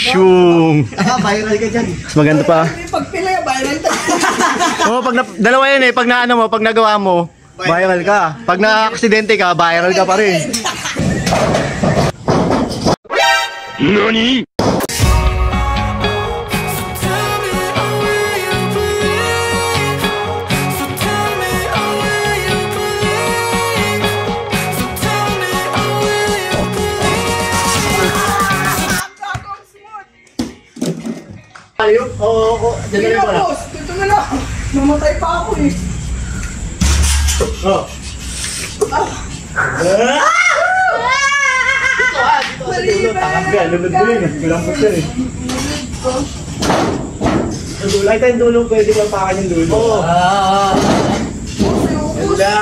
Shung! Viral ka dyan. Mas maganda pa. Pag pilay, viral ka. Oo, pag dalawa yan eh. Pag naano mo, pag nagawa mo, viral ka. Pag na-aksidente ka, viral ka pa rin. NANI?! Ayun? Oo. Hindi na, boss. Dito na lang. Mamatay pa ako eh. Oh. Dito sa dulo. Takap ka. Lulod mo yun eh. Bilangkot yan eh. Ay tayong dulo. Pwede ba pakan yung dulo? Oo. Ganda.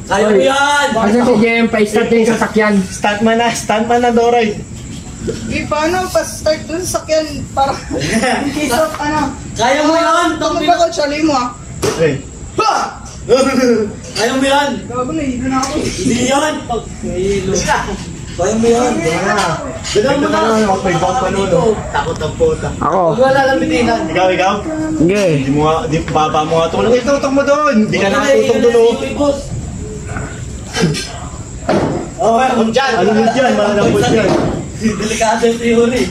Kaya mo yan. Kasi si JM pa start yung sasakyan. Stuntman na Doroy. Paano pa-start dun sa sakyan para in case of ano? Kaya mo yan! Tama ba ko, chali mo ah? Hey! Ha! Kaya mo yan! Gago na, hilo na ako. Hindi yan! Pag hilo. Kaya mo yan! Gano'n mo na! May bang panuno. Takot ang puta. Ako. Wala lang bitinan. Ikaw? Hindi. Hindi mo nga, baba mo nga tulong. Itutok mo doon! Hindi ka nakatutok doon o. Oh, ano dyan? Ano mo dyan? Malalambot dyan. Delikado yung theory.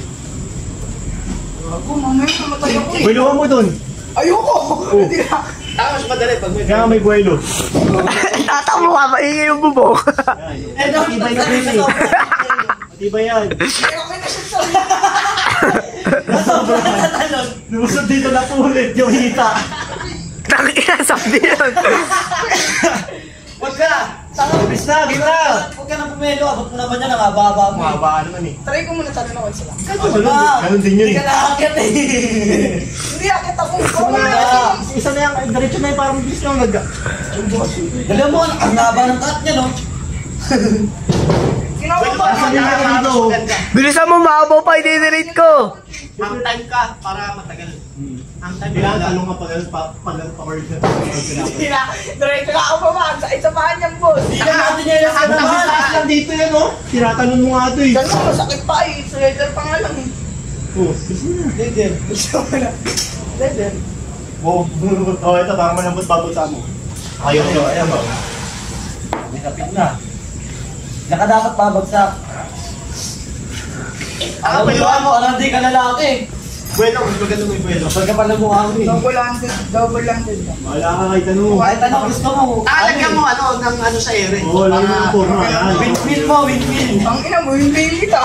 Gago, mamaya namatay ako eh. Bueluhan mo doon. Ayoko! Hindi na. Tapos madali pag may... Kaya may buwelo. Tatakbo ka, maingay yung bubok. Eh, matibay na rin eh. Matibay yan. Okay na siya sa Sobrang natalon. Lumusod dito na ulit yung hita. Takina, sabi yun. Huwag ka! Bis na, gina! Huwag ka nang pumelo. Abot mo naman yan, ang haba-haba mo. Haba naman eh. Try ko muna tanong ako isa lang. Ganun din yun eh. Hindi ka nakakit eh. Hindi, akit ako. Isa na yan, diretso na yung parang bilis na nag... Alam mo, ang haba ng cut niya, no? Ginawa ko ba? Bilisan mo, maabaw pa, i-delete ko. Ang time ka para matagal. Ang time ka. Talong ka pag-power ka. Hindi na. Diretso ka ako ba? Sa pahan niyang boss. Hindi na natin yan yung ano naman. Lang dito yan, no? Tiratanong mo nga ito eh. Ganun, masakit pa eh. Sa leather pa nga lang eh. Oh, gusto na. Leather. Gusto mo na. Leather. Oh, ito, parang malambot-babot sa mo. Ayaw nyo, ayan ba? May kapit na. Naka dapat pabagsak. Ano ba yun mo? Ano hindi ka lalaki? Bueno, mas maganda mo yung bueno. Kapag ka pala mukha mo eh. Double landed. Wala ka kahit ano. Kahit ano gusto mo. Talagyan mo ano, ng ano sa ere. Oo, lang yung forma. Windmill mo, windmill. Ang ina mo, yung daily ka.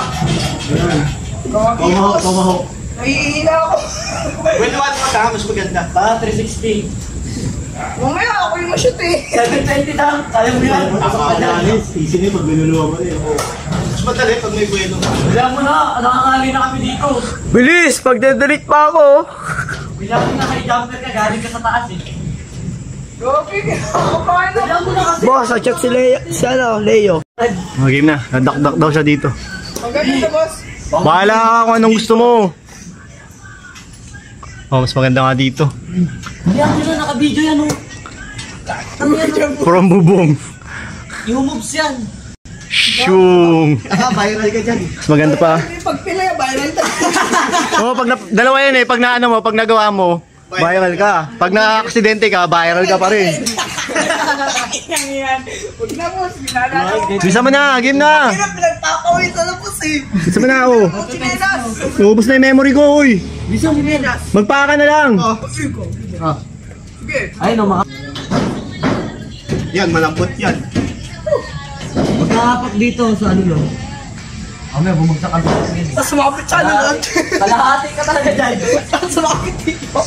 Tomahawk. Nahihina ako. Bueno, ano ka? Mas maganda. Para 360. Mamaya ako yung ma-shoot eh. 720 lang. Kaya mo yan. Easy na yung pag binuluwa mo rin. Mas madali pag may bueno. Wala mo na. Nakakali na kami dito. Bilis, pag-delete pa ako. Bilangin na kay jumper ka. Galing ka sa taas eh. Gopi, ako paano? Bilang mo na kasi. Boss, check si Leo. Si ano, Leo. Game na. Nadakdak daw siya dito. Maganda ito, boss. Bahala ka kung anong gusto mo. Oh, mas maganda nga dito. Yan yun na, naka-video yan o. From bubong. Yung moves yan. Shung! Viral ka dyan. Mas maganda pa. Pag pilay, viral ka. Oo, pag dalawa yan eh. Pag naano mo, pag nagawa mo, viral ka. Pag na-aksidente ka, viral ka pa rin. Yan. Huwag na, boss. Ginalala ko. Bisa mo na, game na. Pinagpapawin sa labos eh. Bisa mo na ako. Chinelas. Ubus na yung memory ko, uy. Bisa mo chinelas. Magpaka na lang. Sige. Ay no, yan, malambot yan. Magkakapak dito sa ano lang. May bumagsak ka dito. Tapos sumapit siya lang. Kalahati ka talaga dyan. Tapos sumapit dito.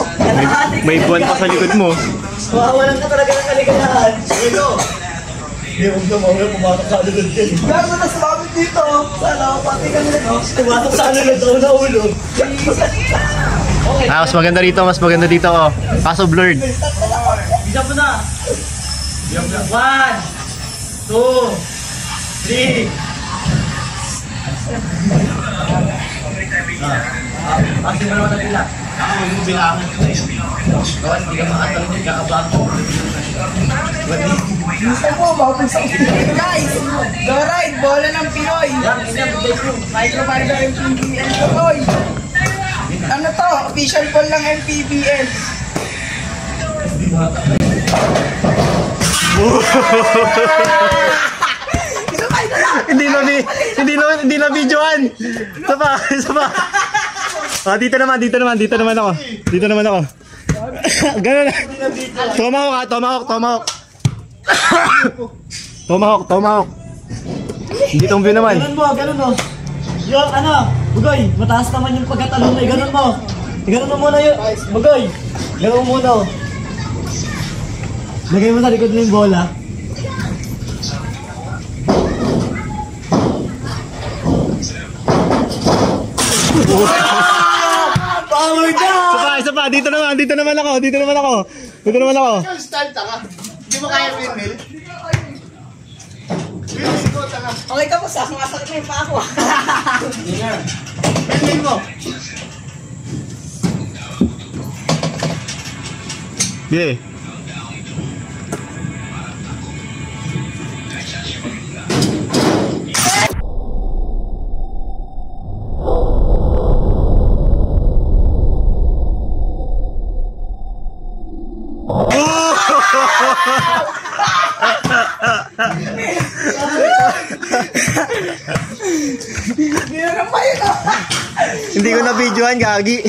May buwan pa sa likod mo. Mawawalan ka talaga ng kaligayahan. Ito. Hindi, huwag na mamaya pumatok sa ano lang dyan. Gago na sumapit dito. Sana ako pati ka nila. Pumatok sa ano lang daw na ulo. Ah, mas maganda dito, mas maganda dito. Oh. Kaso blurred. Isa mo na. 1, 2, 3. Pagsin mo naman ang pila. Ako, huwag mo bilangan. Kawan, hindi ka makatalong yung kakabago. Gusto po, mapagsak. Guys, go ride, bola ng Pinoy. Yan, ganyan, bigay ko. Microfiber MPBL Pinoy. Official call lang MPBS. Hindi na videoan. Isa pa. Ah, dito naman ako. Ganun. Tomahawk. Hindi tong view naman. Ganun mo. Yung Bugoy, mataas naman yung pagkatalon mo. Ganun mo. Ganun mo muna yun. Bugoy, ganun mo muna. Lagay mo sa likod mo yung bola. Power down! Isa pa. Dito naman ako. Start ka. Hindi mo kaya windmill? Okay ka po, sumasakit na yung paa ko. Windmill mo. Yeah. Hindi ko na videoan, gagi.